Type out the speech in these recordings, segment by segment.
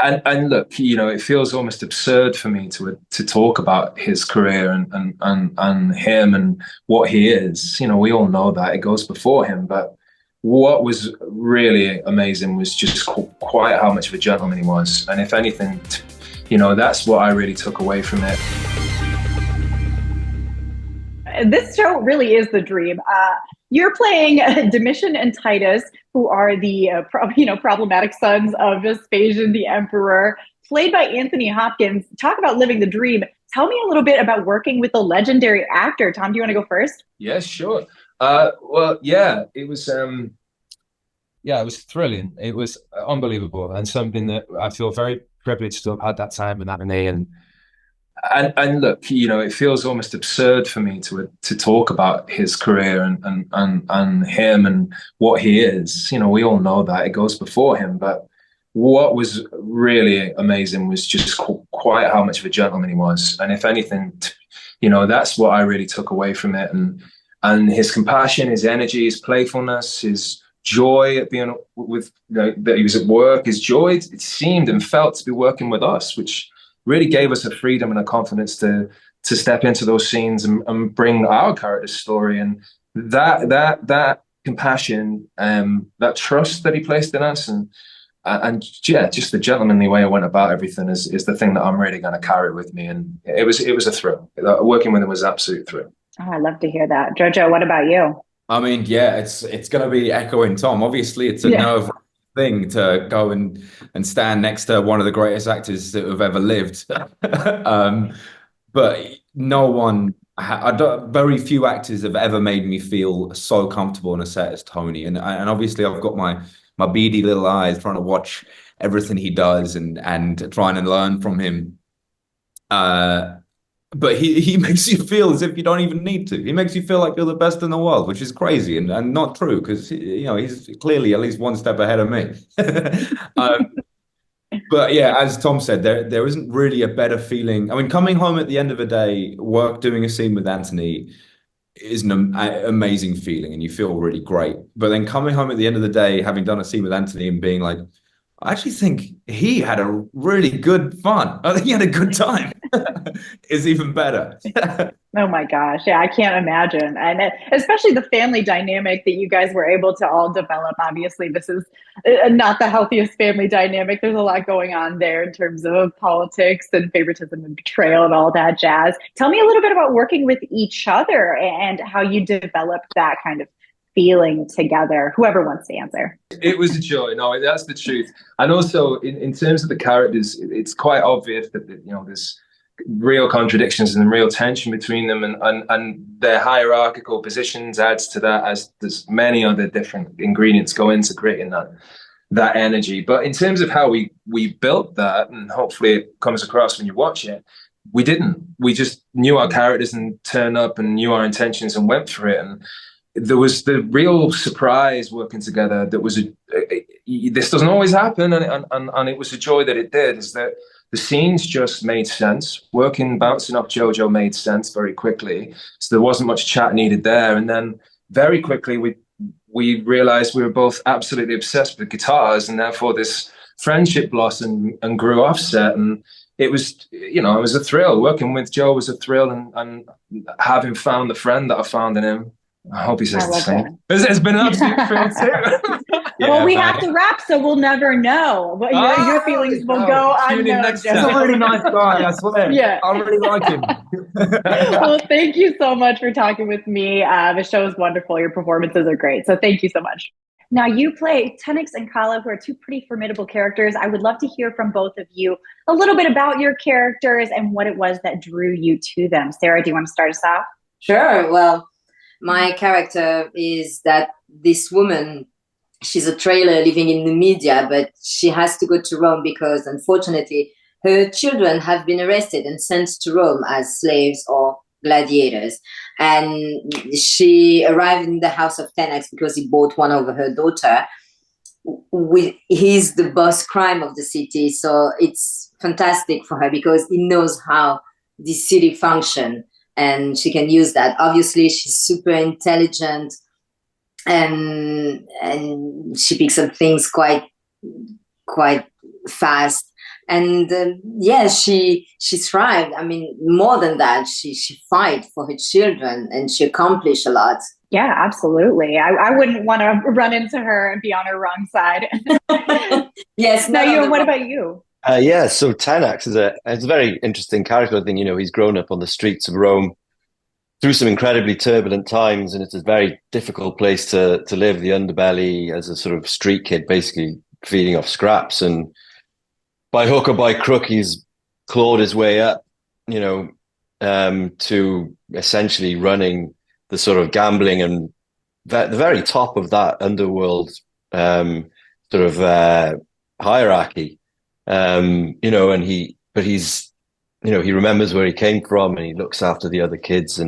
And look, it feels almost absurd for me to talk about his career and him and what he is. We all know that it goes before him, but what was really amazing was just quite how much of a gentleman he was. And if anything, that's what I really took away from it. This show really is the dream. You're playing Domitian and Titus, who are the problematic sons of Vespasian the Emperor, played by Anthony Hopkins. Talk about living the dream. Tell me a little bit about working with the legendary actor. Tom, do you want to go first? Yeah, sure. Well, yeah, it was. Yeah, it was thrilling. It was unbelievable, and something that I feel very privileged to have had that time with Anthony. And look, it feels almost absurd for me to talk about his career and him and what he is. We all know that it goes before him, but what was really amazing was just quite how much of a gentleman he was. And if anything, that's what I really took away from it. And his compassion, his energy, his playfulness, his joy at being with, that he was at work, his joy, it seemed and felt to be working with us, which really gave us a freedom and a confidence to step into those scenes and bring our character's story. And that compassion, that trust that he placed in us, and yeah, just the gentlemanly way I went about everything is the thing that I'm really going to carry with me. And it was a thrill. Working with him was an absolute thrill. Oh, I love to hear that. Jojo, what about you? I mean, yeah, it's going to be echoing Tom. Obviously, it's a nerve thing to go and stand next to one of the greatest actors that have ever lived. But very few actors have ever made me feel so comfortable on a set as Tony. And obviously, I've got my beady little eyes trying to watch everything he does and trying to learn from him. But he makes you feel as if you don't even need to. He makes you feel like you're the best in the world, which is crazy and not true, because he's clearly at least one step ahead of me. But yeah, as Tom said, there isn't really a better feeling. I mean, coming home at the end of the day, doing a scene with Anthony is an amazing feeling, and you feel really great. But then coming home at the end of the day, having done a scene with Anthony and being like, I actually think he had a really good fun. I think he had a good time. Is even better. Oh my gosh. Yeah, I can't imagine. And especially the family dynamic that you guys were able to all develop. Obviously, this is not the healthiest family dynamic. There's a lot going on there in terms of politics and favoritism and betrayal and all that jazz. Tell me a little bit about working with each other and how you developed that kind of feeling together. Whoever wants to answer. It was a joy. No, that's the truth. And also, in terms of the characters, it's quite obvious that there's real contradictions and real tension between them, and their hierarchical positions adds to that, as there's many other different ingredients go into creating that energy. But in terms of how we built that, and hopefully it comes across when you watch it, we didn't. We just knew our characters and turned up and knew our intentions and went for it. And there was the real surprise working together. That was this doesn't always happen, and it was a joy that it did. Is that the scenes just made sense. Bouncing off Jojo made sense very quickly. So there wasn't much chat needed there. And then very quickly we realized we were both absolutely obsessed with guitars, and therefore this friendship blossomed and grew offset. And it was, it was a thrill. Working with Joe was a thrill, and having found the friend that I found in him. I hope he says the same. It's been an absolute thrill too. Well, we have to wrap, so we'll never know. But your feelings will go unknown. He's a really nice guy, I swear. Yeah. I really like him. Well, thank you so much for talking with me. The show is wonderful. Your performances are great. So thank you so much. Now, you play Tenix and Kala, who are two pretty formidable characters. I would love to hear from both of you a little bit about your characters and what it was that drew you to them. Sarah, do you want to start us off? Sure. Well, my character is that this woman, she's a trailer living in the media, but she has to go to Rome because, unfortunately, her children have been arrested and sent to Rome as slaves or gladiators. And she arrived in the house of Tenix because he bought one over her daughter. He's the boss crime of the city, so it's fantastic for her because he knows how the city functions. And she can use that. Obviously, she's super intelligent, and she picks up things quite fast. And yeah, she thrived. I mean, more than that, she fight for her children, and she accomplished a lot. Yeah, absolutely. I wouldn't want to run into her and be on her wrong side. Yes. Now, Ewan, what about you? Yeah, so Tenax is a very interesting character. I think, he's grown up on the streets of Rome through some incredibly turbulent times, and it's a very difficult place to live, the underbelly, as a sort of street kid, basically feeding off scraps. And by hook or by crook, he's clawed his way up, to essentially running the sort of gambling and the very top of that underworld sort of hierarchy. And he remembers where he came from, and he looks after the other kids,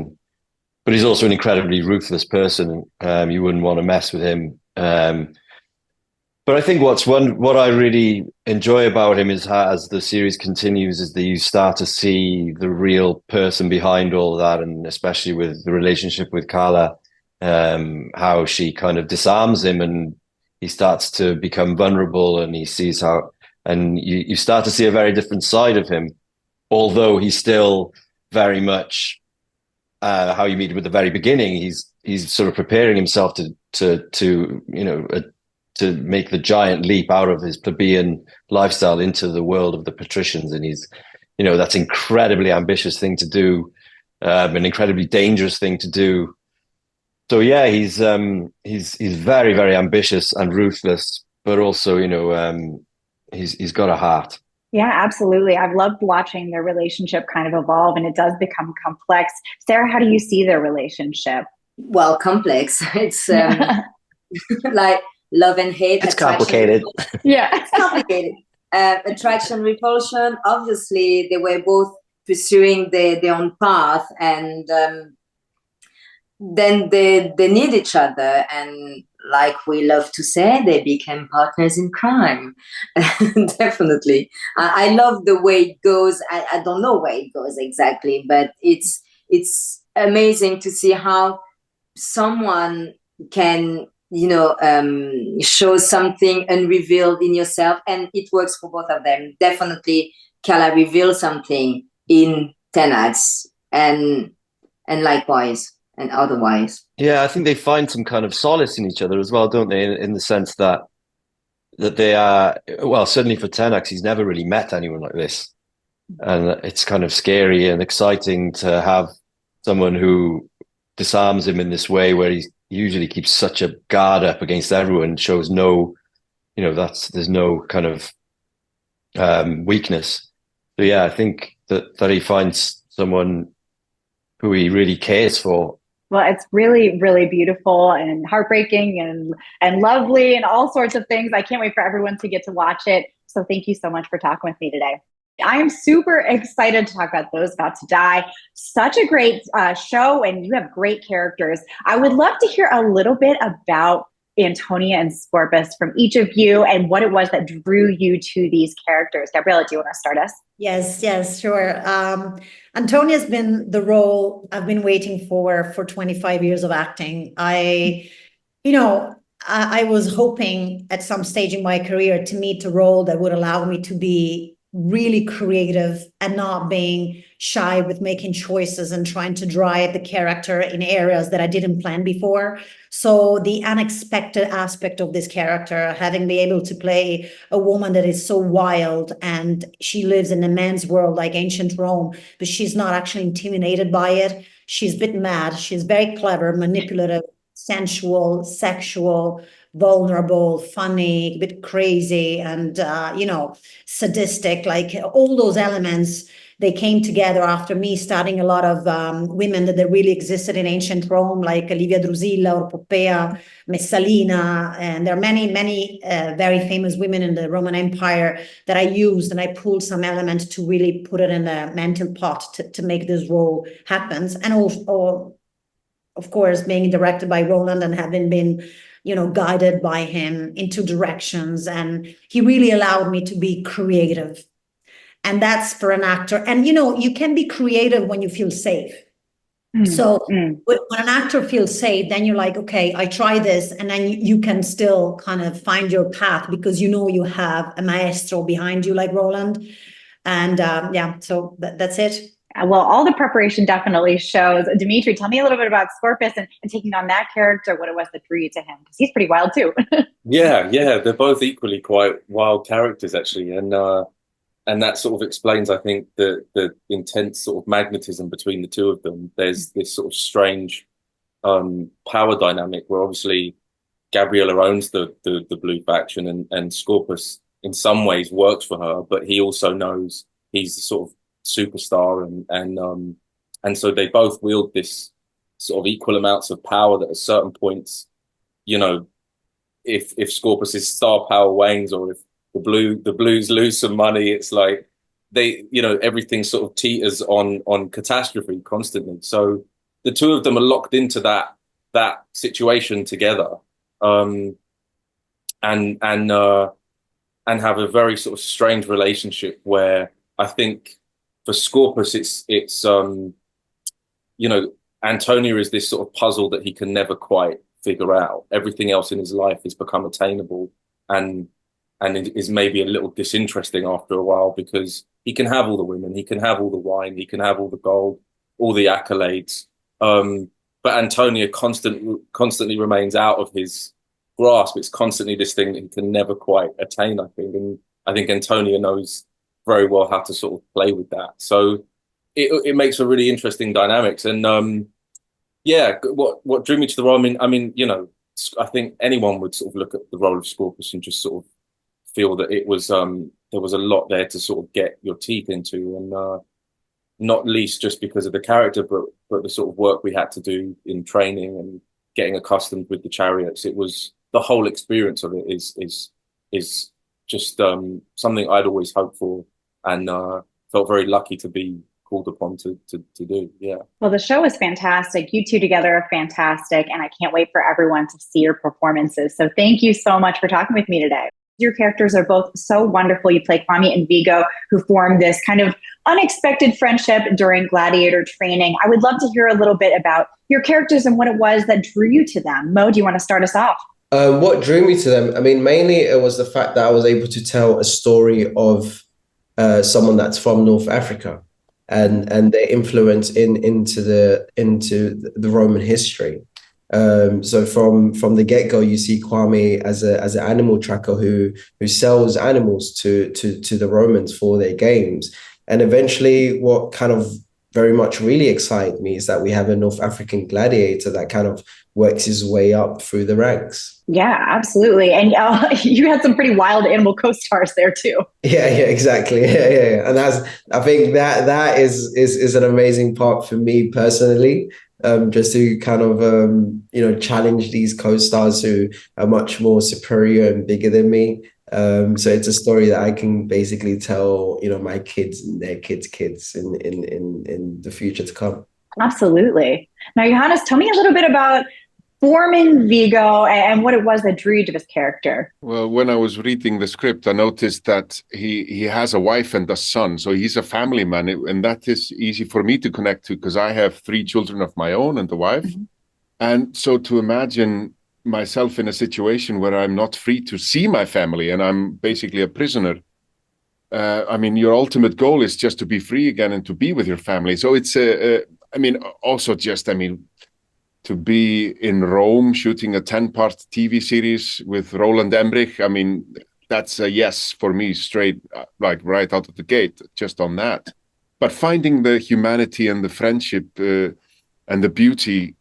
but he's also an incredibly ruthless person. You wouldn't want to mess with him. But I think what I really enjoy about him is how, as the series continues, is that you start to see the real person behind all of that, and especially with the relationship with Carla, how she kind of disarms him, and he starts to become vulnerable, and he sees how, and you start to see a very different side of him, although he's still very much how you meet him at the very beginning. He's sort of preparing himself to make the giant leap out of his plebeian lifestyle into the world of the patricians. And he's, that's an incredibly ambitious thing to do, an incredibly dangerous thing to do. So yeah, he's very, very ambitious and ruthless, but also, he's got a heart. Yeah, absolutely. I've loved watching their relationship kind of evolve, and it does become complex. Sarah, how do you see their relationship? Well, complex. It's like love and hate. It's complicated. Yeah, it's complicated. Attraction, repulsion. Obviously, they were both pursuing their own path, and then they need each other. And like we love to say, they became partners in crime. Definitely. I love the way it goes. I don't know where it goes exactly, but it's amazing to see how someone can show something unrevealed in yourself, and it works for both of them. Definitely Carla reveals something in Tenax, and likewise and otherwise. Yeah, I think they find some kind of solace in each other as well, don't they? In the sense that they are, well, certainly for Tenax, he's never really met anyone like this, and it's kind of scary and exciting to have someone who disarms him in this way, where he usually keeps such a guard up against everyone, shows no, there's no kind of weakness. So yeah, I think that he finds someone who he really cares for. Well, it's really, really beautiful and heartbreaking and lovely and all sorts of things. I can't wait for everyone to get to watch it. So thank you so much for talking with me today. I am super excited to talk about Those About to Die. Such a great show, and you have great characters. I would love to hear a little bit about Antonia and Scorpus from each of you, and what it was that drew you to these characters. Gabriella, do you want to start us? Yes, sure. Antonia's been the role I've been waiting for 25 years of acting. I was hoping at some stage in my career to meet a role that would allow me to be really creative and not being shy with making choices and trying to drive the character in areas that I didn't plan before. So the unexpected aspect of this character, having been able to play a woman that is so wild, and she lives in a man's world like ancient Rome, but she's not actually intimidated by it. She's a bit mad. She's very clever, manipulative, sensual, sexual, vulnerable, funny, a bit crazy, and sadistic. Like all those elements, they came together after me studying a lot of women that really existed in ancient Rome, like Livia Drusilla or Poppaea, Messalina, and there are many very famous women in the Roman Empire that I used, and I pulled some elements to really put it in a mental pot to make this role happen. And also, of course, being directed by Roland and having been guided by him into directions, and he really allowed me to be creative. And that's for an actor. And you can be creative when you feel safe. So when an actor feels safe, then you're like, okay, I try this, and then you can still kind of find your path because you know you have a maestro behind you like Roland. And yeah, so that's it. Well, all the preparation definitely shows. Dimitri, tell me a little bit about Scorpus and taking on that character, what it was that drew you to him, because he's pretty wild too. Yeah, they're both equally quite wild characters, actually, and that sort of explains, I think, the intense sort of magnetism between the two of them. There's this sort of strange power dynamic where obviously Gabriella owns the blue faction, and Scorpus in some ways works for her, but he also knows he's the sort of superstar, and so they both wield this sort of equal amounts of power that at certain points, you know, if Scorpus's star power wanes, or if the blues lose some money, it's like they, you know, everything sort of teeters on catastrophe constantly. So the two of them are locked into that situation together, and have a very sort of strange relationship where I think for Scorpus it's you know, Antonia is this sort of puzzle that he can never quite figure out. Everything else in his life has become attainable, and it is maybe a little disinteresting after a while, because he can have all the women, he can have all the wine, he can have all the gold, all the accolades, but Antonia constantly remains out of his grasp. It's constantly this thing that he can never quite attain, I think, and I think Antonia knows very well how to sort of play with that. So it makes a really interesting dynamics. And yeah, what drew me to the role, I mean, you know, I think anyone would sort of look at the role of Scorpus and just sort of feel that it was there was a lot there to sort of get your teeth into, and not least just because of the character, but the sort of work we had to do in training and getting accustomed with the chariots. It was the whole experience of it is just something I'd always hoped for, and felt very lucky to be called upon to do. Yeah. Well, the show is fantastic. You two together are fantastic, and I can't wait for everyone to see your performances. So thank you so much for talking with me today. Your characters are both so wonderful. You play Kwame and Vigo, who form this kind of unexpected friendship during gladiator training. I would love to hear a little bit about your characters and what it was that drew you to them. Mo, do you want to start us off? What drew me to them? I mean, mainly it was the fact that I was able to tell a story of someone that's from North Africa, and their influence into the Roman history. So from the get-go, you see Kwame as an animal tracker who sells animals to the Romans for their games. And eventually, what kind of very much really excited me is that we have a North African gladiator that kind of works his way up through the ranks. Yeah, absolutely. And you had some pretty wild animal co-stars there too. Yeah, exactly. Yeah. And I think that is an amazing part for me personally. Just to kind of, challenge these co-stars who are much more superior and bigger than me. So it's a story that I can basically tell, my kids and their kids' kids in the future to come. Absolutely. Now, Jóhannes, tell me a little bit about forming Vigo and what it was that drew you to this character. Well, when I was reading the script, I noticed that he has a wife and a son, so he's a family man, and that is easy for me to connect to because I have 3 children of my own and a wife. Mm-hmm. And so to imagine myself in a situation where I'm not free to see my family and I'm basically a prisoner. Your ultimate goal is just to be free again and to be with your family. So it's to be in Rome shooting a 10-part TV series with Roland Emmerich, that's a yes for me straight, like right out of the gate, just on that. But finding the humanity and the friendship and the beauty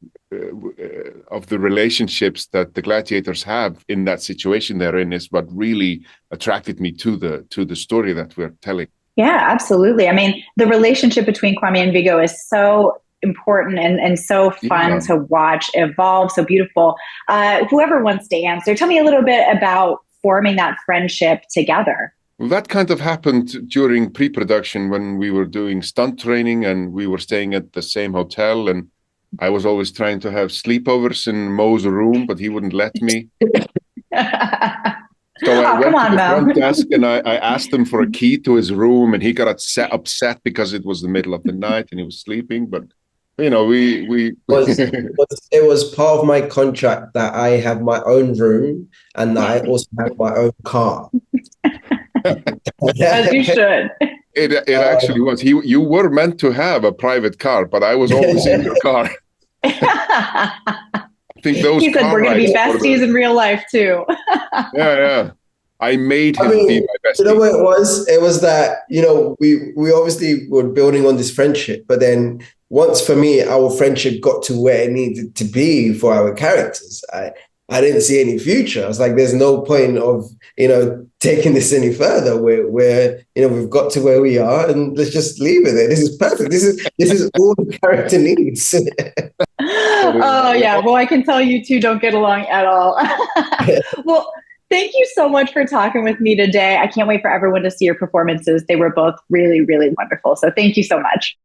of the relationships that the gladiators have in that situation they're in is what really attracted me to the story that we're telling. Yeah, absolutely. The relationship between Kwame and Vigo is so important and so fun to watch evolve, so beautiful. Whoever wants to answer, tell me a little bit about forming that friendship together. Well, that kind of happened during pre-production when we were doing stunt training and we were staying at the same hotel, and I was always trying to have sleepovers in Moe's room, but he wouldn't let me. So I went to the front desk and I asked him for a key to his room, and he got upset because it was the middle of the night and he was sleeping. But we it was part of my contract that I have my own room and that I also have my own car. As you should. It actually was. You were meant to have a private car, but I was always in your car. I think those. He said we're going to be besties in real life too. Yeah. I made him be my bestie. You know what it was? It was that, we obviously were building on this friendship, but then once for me, our friendship got to where it needed to be for our characters. I didn't see any future. I was like, there's no point of, taking this any further. We're we've got to where we are and let's just leave it there. This is perfect. This is all the character needs. Oh yeah. Well, I can tell you two don't get along at all. Well, thank you so much for talking with me today. I can't wait for everyone to see your performances. They were both really, really wonderful. So thank you so much.